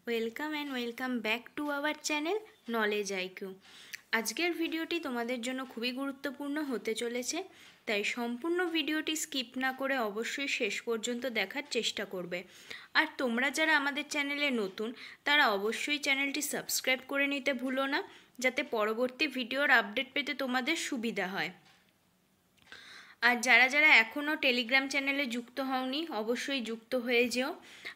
Welcome and welcome back to our channel knowledge IQ. আজকের ভিডিওটি তোমাদের জন্য খুবই গুরুত্বপূর্ণ হতে চলেছে, তাই সম্পূর্ণ ভিডিওটি স্কিপ না করে অবশ্যই শেষ পর্যন্ত দেখার চেষ্টা করবে। আর তোমরা যারা আমাদের চ্যানেলে নতুন তারা অবশ্যই চ্যানেলটি সাবস্ক্রাইব করে নিতে ভুলো না, যাতে পরবর্তী ভিডিওর আপডেট পেতে তোমাদের সুবিধা হয়। আর যারা যারা এখনও টেলিগ্রাম চ্যানেলে যুক্ত হওনি অবশ্যই যুক্ত হয়ে যেও।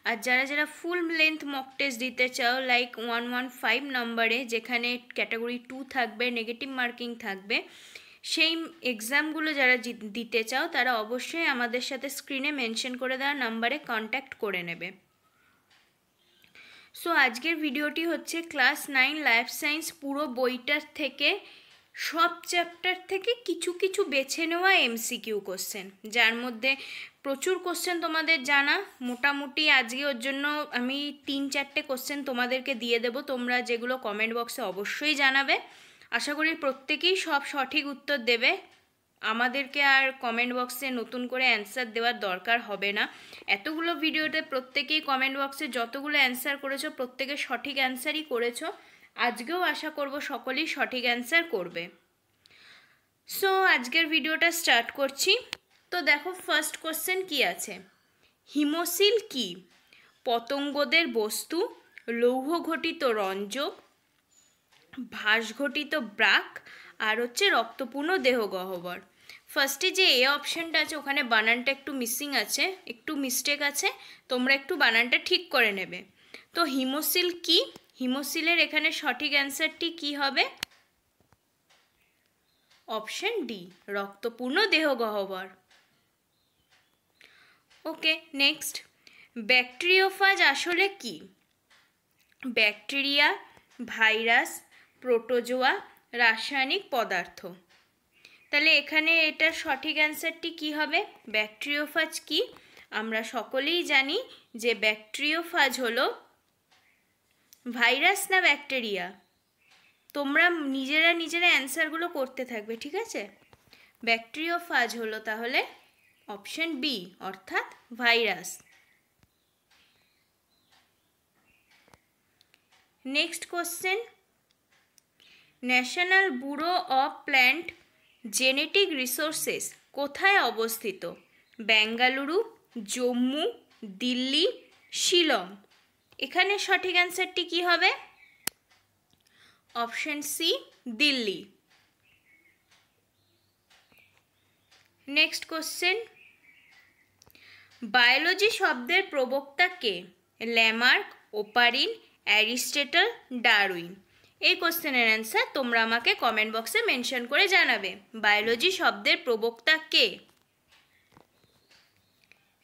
আর যারা যারা ফুল লেন্থ মক টেস্ট দিতে চাও লাইক 115 নম্বরে, যেখানে ক্যাটাগরি 2 থাকবে, নেগেটিভ মার্কিং থাকবে, সেই এক্সামগুলো যারা দিতে চাও তারা অবশ্যই আমাদের সাথে স্ক্রিনে মেনশন করে দেওয়া নাম্বারে কন্ট্যাক্ট করে নেবে। সো আজকের ভিডিওটি হচ্ছে ক্লাস 9 লাইফ সায়েন্স পুরো বইটার থেকে সব চ্যাপ্টার থেকে কিছু কিছু বেছে নেওয়া এমসিকিউ কোশ্চেন, যার মধ্যে প্রচুর কোশ্চেন তোমাদের জানা। মোটামুটি আজকে ওর জন্য আমি 3-4টে কোশ্চেন তোমাদেরকে দিয়ে দেবো, তোমরা যেগুলো কমেন্ট বক্সে অবশ্যই জানাবে। আশা করি প্রত্যেকেই সব সঠিক উত্তর দেবে, আমাদেরকে আর কমেন্ট বক্সে নতুন করে অ্যান্সার দেওয়ার দরকার হবে না। এতগুলো ভিডিওতে প্রত্যেকেই কমেন্ট বক্সে যতগুলো অ্যান্সার করেছো প্রত্যেকে সঠিক অ্যান্সারই করেছো। আজকেও আশা করব সকলেই সঠিক অ্যান্সার করবে। সো আজকের ভিডিওটা স্টার্ট করছি। তো দেখো ফার্স্ট কোশ্চেন কি আছে। হিমোসিল কি? পতঙ্গদের বস্তু, লৌহ ঘটিত রঞ্জক, ভাস ঘটিত ব্রাক, আর হচ্ছে রক্তপূর্ণ দেহগহ্বর। ফার্স্টে যে এ অপশানটা আছে ওখানে বানানটা একটু মিসিং আছে, একটু মিস্টেক আছে, তোমরা একটু বানানটা ঠিক করে নেবে। তো হিমোসিল কি? হিমোসিলের এখানে সঠিক অ্যান্সারটি কি হবে? অপশন ডি, রক্তপূর্ণ দেহগহ্বর। Okay, next. ব্যাকটেরিওফাজ আসলে কি? ব্যাকটেরিয়া, ভাইরাস, প্রোটোজোয়া, রাসায়নিক পদার্থ। তাহলে এখানে এটার সঠিক অ্যান্সারটি কি হবে? ব্যাকটেরিওফাজ কি? আমরা সকলেই জানি যে ব্যাকটেরিওফাজ হলো ভাইরাস না ব্যাকটেরিয়া। তোমরা নিজেরা অ্যান্সারগুলো করতে থাকবে, ঠিক আছে? ব্যাকটেরিওফাজ হলো তাহলে অপশন বি, অর্থাৎ virus. Next question. National bureau of plant genetic resources কোথায় অবস্থিত? বেঙ্গালুরু, জম্মু, দিল্লি, শিলং। এখানে সঠিক অ্যান্সারটি কি হবে? Option C, Delhi. Next question. Biology শব্দের প্রবক্তা কে? Lamarck, Oparin, Aristotle, Darwin. এই কোশ্চেনের অ্যান্সার তোমরা আমাকে কমেন্ট বক্সে মেনশন করে জানাবে। বায়োলজি শব্দের প্রবক্তা কে?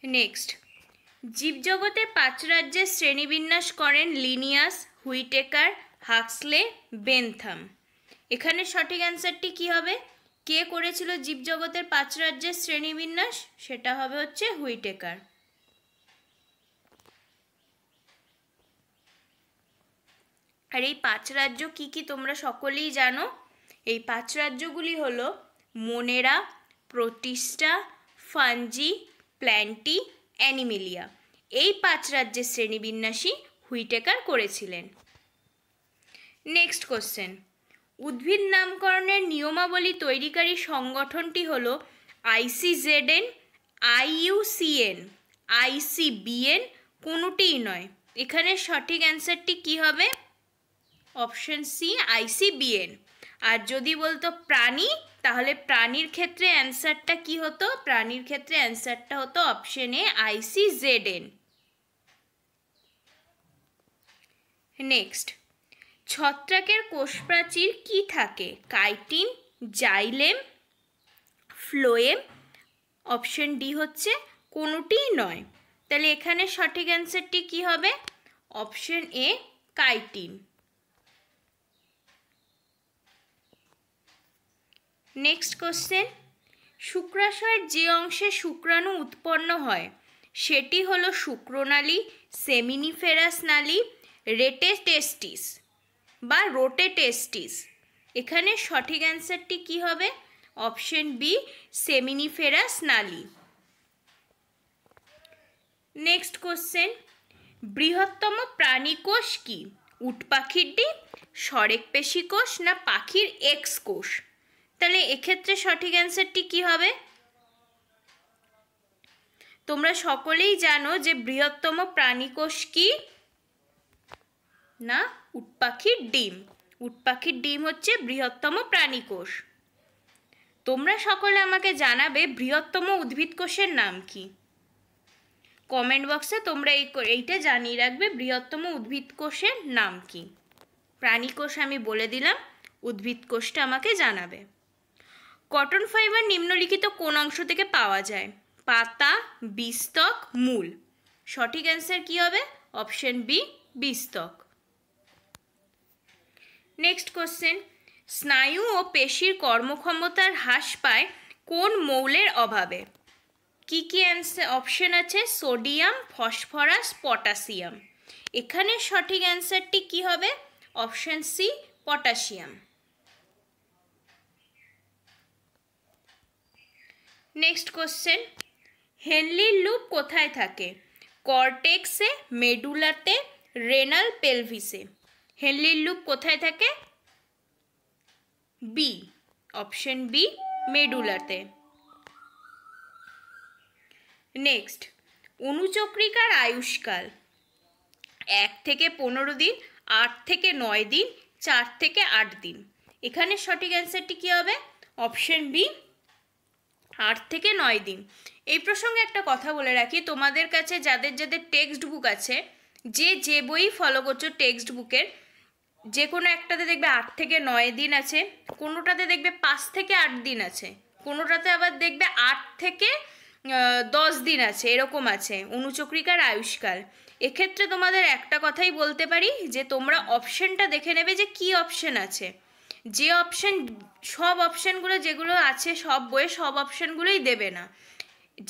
নেক্সট। জীবজগতে 5 রাজ্যের শ্রেণীবিন্যাস করেন লিনিয়াস, হুইটেকার, হাক্সলে, বেনথাম। এখানে সঠিক অ্যান্সারটি কি হবে? কে করেছিল জীবজগতের 5 রাজ্যের শ্রেণীবিন্যাস? সেটা হবে হচ্ছে হুইটেকার। আর এই 5 রাজ্য কি কি তোমরা সকলেই জানো। এই 5 রাজ্যগুলি হলো মোনেরা, প্রোটিস্টা, ফাঞ্জি, প্ল্যান্টি, অ্যানিমেলিয়া। এই 5 রাজ্যের শ্রেণীবিন্যাসই হুইটেকার করেছিলেন। Next question. উদ্ভিদ নামকরণের নিয়মাবলী তৈরিকারী সংগঠনটি হল ICZN, IUCN, ICBN, কোনোটিই নয়। এখানে সঠিক অ্যান্সারটি কি হবে? Option C, ICBN। আর যদি বলতো প্রাণী, তাহলে প্রাণীর ক্ষেত্রে অ্যান্সারটা কি হতো? প্রাণীর ক্ষেত্রে অ্যান্সারটা হতো অপশন এ, ICZN। নেক্সট। ছত্রাকের কোষপ্রাচীর কি থাকে? Chitin, xylem, phloem. Option D হচ্ছে কোনোটিই নয়। তাহলে এখানে সঠিক অ্যান্সারটি কি হবে? Option A, chitin. Next question. শুক্রাশয়ের যে অংশে শুক্রাণু উৎপন্ন হয় সেটি হলো শুক্রনালী, সেমিনিফেরাস নালী, রেটেটেস্টিস বা রোটেটেস্টিস। এখানে সঠিক অ্যান্সারটি কি হবে? অপশন বি, সেমিনিফেরাস নালী। Next question. বৃহত্তম প্রাণী কোষ কি? উট পাখির ডিম, সরেক পেশি কোষ না পাখির এক্স কোষ? তাহলে এক্ষেত্রে সঠিক অ্যান্সারটি কি হবে? তোমরা সকলেই জানো যে বৃহত্তম প্রাণী কোষ কি? না, উট পাখির ডিম। উট পাখির ডিম হচ্ছে বৃহত্তম প্রাণী কোষ। তোমরা সকলে আমাকে জানাবে বৃহত্তম উদ্ভিদ কোষের নাম কি? কমেন্ট বক্সে তোমরা এইটা জানিয়ে রাখবে বৃহত্তম উদ্ভিদ কোষের নাম কি। প্রাণী কোষ আমি বলে দিলাম, উদ্ভিদ কোষটা আমাকে জানাবে। কটন ফাইবার নিম্নলিখিত কোন অংশ থেকে পাওয়া যায়? পাতা, বীজতক, মূল? সঠিক অ্যান্সার কি হবে? অপশন বি, বীজতক। নেক্সট কোশ্চেন, স্নায়ু ও পেশির কর্মক্ষমতার হ্রাস পায় কোন মৌলের অভাবে? কি কি অপশন আছে? Sodium, phosphorus, potassium. এখানে সঠিক অ্যান্সারটি কি হবে? Option C, potassium. Next question, হেনলির লুপ কোথায় থাকে? কর্টেক্সে, মেডুলাতে, রেনাল পেলভিসে? হেনলির লুপ কোথায় থাকে? বি, অপশন বি, মেডুলাতে। নেক্সট, অনুচক্রিকার আয়ুষ্কাল 1 থেকে 15 দিন, 8 থেকে 9 দিন, 4 থেকে 8 দিন। এখানে সঠিক অ্যান্সারটি কি হবে? অপশন বি, 8 থেকে 9 দিন। এই প্রসঙ্গে একটা কথা বলে রাখি, তোমাদের কাছে যাদের যাদের টেক্সট বুক আছে, যে বই ফলো করছো টেক্সট বুকের, যে কোনো একটাতে দেখবে 8 থেকে 9 দিন আছে, কোনোটাতে দেখবে 5 থেকে 8 দিন আছে, কোনোটাতে আবার দেখবে 8 থেকে 10 দিন আছে, এরকম আছে অনুচক্রিকার আয়ুষ্কাল। এক্ষেত্রে তোমাদের একটা কথাই বলতে পারি যে তোমরা অপশনটা দেখে নেবে যে কি অপশন আছে। যে অপশন, সব অপশনগুলো যেগুলো আছে সব বইয়ে সব অপশনগুলোই দেবে না,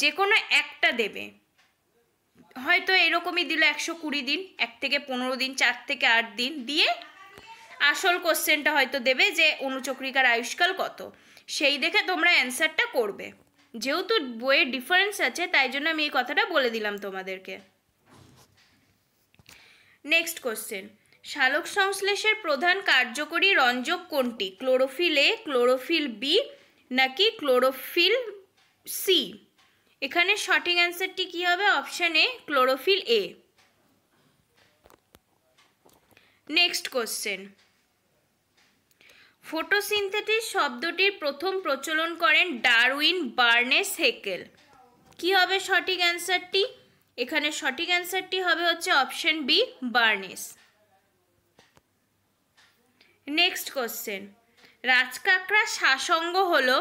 যে কোনো একটা দেবে। হয়তো এরকমই দিল 120 দিন, 1 থেকে 15 দিন, 4 থেকে 8 দিন দিয়ে আসল কোশ্চেনটা হয়তো দেবে যে অনুচক্রিকার আয়ুষ্কাল কত, সেই দেখে তোমরা অ্যান্সারটা করবে। যেহেতু বইয়ের ডিফারেন্স আছে তাই জন্য আমি এই কথাটা বলে দিলাম তোমাদেরকে। নেক্সট কোশ্চেন, সালোক সংশ্লেষের প্রধান কার্যকরী রঞ্জক কোনটি? ক্লোরোফিল এ, ক্লোরোফিল বি নাকি ক্লোরোফিল সি? এখানে সঠিক অ্যান্সারটি কি হবে? Option A, chlorophyll A. Next question, photosynthesis শব্দটির প্রথম প্রচলন করেন ডারউইন বার্নেস হেকেল। কি হবে সঠিক অ্যান্সারটি? এখানে সঠিক অ্যান্সারটি হবে হচ্ছে অপশন বি, বার্নেস। নেক্সট কোশ্চেন, রাজকাঁকড়া শ্বাসঙ্গ হলো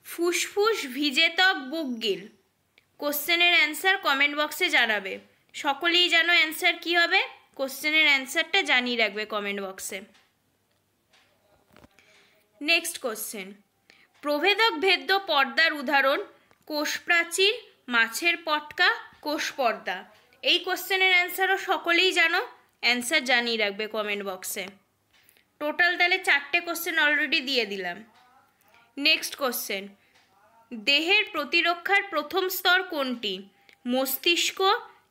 ফুসফুস, ভিজেতক, বুকগিল? কোশ্চেনের অ্যান্সার কমেন্ট বক্সে জানাবে। সকলেই জানো অ্যান্সার কি হবে? কোশ্চেনের অ্যান্সারটা জানিয়ে রাখবে কমেন্ট বক্সে। নেক্সট কোশ্চেন, প্রভেদক ভেদ্য পর্দার উদাহরণ? কোষ প্রাচীর, মাছের পটকা, কোষ পর্দা? এই কোশ্চেনের অ্যান্সারও সকলেই জানো, অ্যান্সার জানিয়ে রাখবে কমেন্ট বক্সে। টোটাল তাহলে 4টে কোশ্চেন অলরেডি দিয়ে দিলাম। নেক্সট কোশ্চেন, দেহের প্রতিরক্ষার প্রথম স্তর কোনটি? মস্তিষ্ক,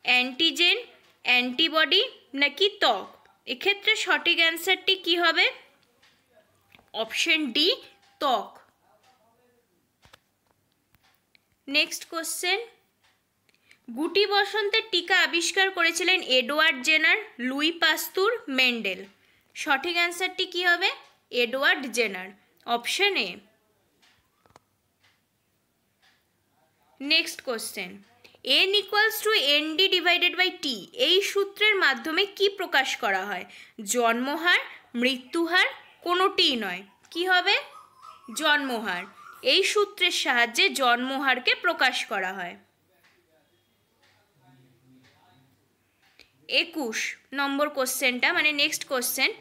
অ্যান্টিজেন, অ্যান্টিবডি নাকি ত্বক? এক্ষেত্রে সঠিক অ্যান্সারটি কি হবে? অপশন ডি, ত্বক। নেক্সট কোশ্চেন, গুটি বসন্তের টিকা আবিষ্কার করেছিলেন Edward Jenner, Louis Pasteur, Mendel? সঠিক অ্যান্সারটি কি হবে? Edward Jenner, option A. Next question, n equals to ND divided by T এই সূত্রের মাধ্যমে কি প্রকাশ করা হয়? জন্মহার, মৃত্যুহার, কোনোটিই নয়। কি হবে? জন্মহার। এই সূত্রের সাহায্যে জন্মহারকে প্রকাশ করা হয়। 21 নম্বর কোশ্চেনটা, মানে নেক্সট কোশ্চেন,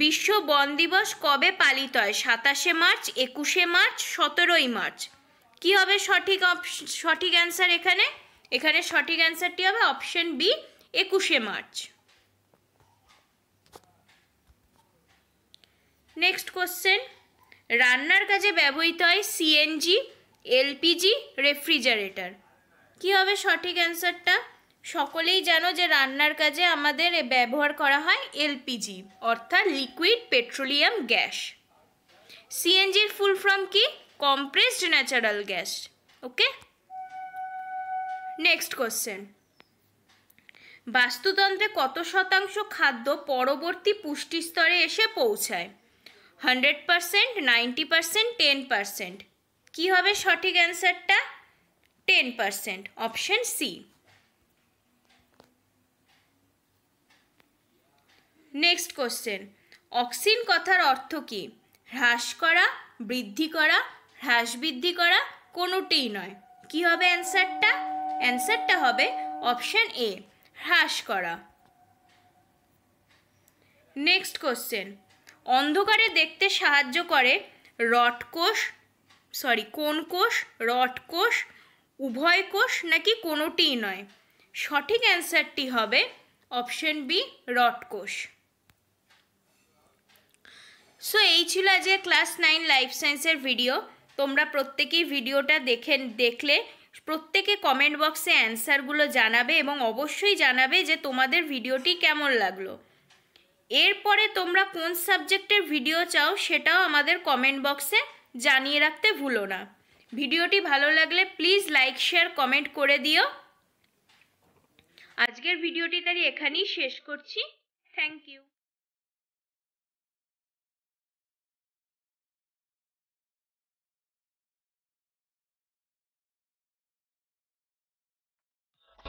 বিশ্ব বন দিবস কবে পালিত হয়? 27শে মার্চ, 21শে মার্চ, 17ই মার্চ? কি হবে সঠিক অ্যান্সার? এখানে সঠিক অ্যান্সারটি হবে অপশন বি, 21শে মার্চ। নেক্সট কোশ্চেন, রান্নার কাজে ব্যবহৃত হয় সিএনজি, এলপিজি, রেফ্রিজারেটর? কি হবে সঠিক অ্যান্সারটা? সকলেই জানো যে রান্নার কাজে আমাদের ব্যবহার করা হয় এলপিজি অর্থাৎ লিকুইড পেট্রোলিয়াম গ্যাস। সিএনজির ফুল ফর্ম কি? Compressed natural gas. Okay, next question. বাস্তুতন্ত্রে কত শতাংশ খাদ্য পরবর্তী পুষ্টি স্তরে এসে পৌঁছায়? 100%, 90%, 10%? কি হবে সঠিক অ্যান্সারটা? 10%, option C. Next question. Auxin কথার অর্থ কি? হ্রাস করা, বৃদ্ধি করা, হ্রাস বৃদ্ধি করা, কোনোটিই নয়। কি হবে অ্যান্সারটা? অ্যান্সারটা হবে অপশন এ, হ্রাস করা। Next question. অন্ধকারে দেখতে সাহায্য করে কোন কোষ? রড কোষ, উভয় কোষ নাকি কোনোটিই নয়? সঠিক অ্যান্সারটি হবে অপশন বি, রড কোষ। সো এই ছিল আজকে ক্লাস 9 লাইফ সায়েন্সের ভিডিও। তোমরা প্রত্যেকেই ভিডিওটা দেখলে প্রত্যেকে কমেন্ট বক্সে অ্যান্সারগুলো জানাবে এবং অবশ্যই জানাবে যে তোমাদের ভিডিওটি কেমন লাগলো। এরপরে তোমরা কোন সাবজেক্টের ভিডিও চাও সেটাও আমাদের কমেন্ট বক্সে জানিয়ে রাখতে ভুলো না। ভিডিওটি ভালো লাগলে প্লিজ লাইক, শেয়ার, কমেন্ট করে দিও। আজকের ভিডিওটি তাই এখানেই শেষ করছি। Thank you.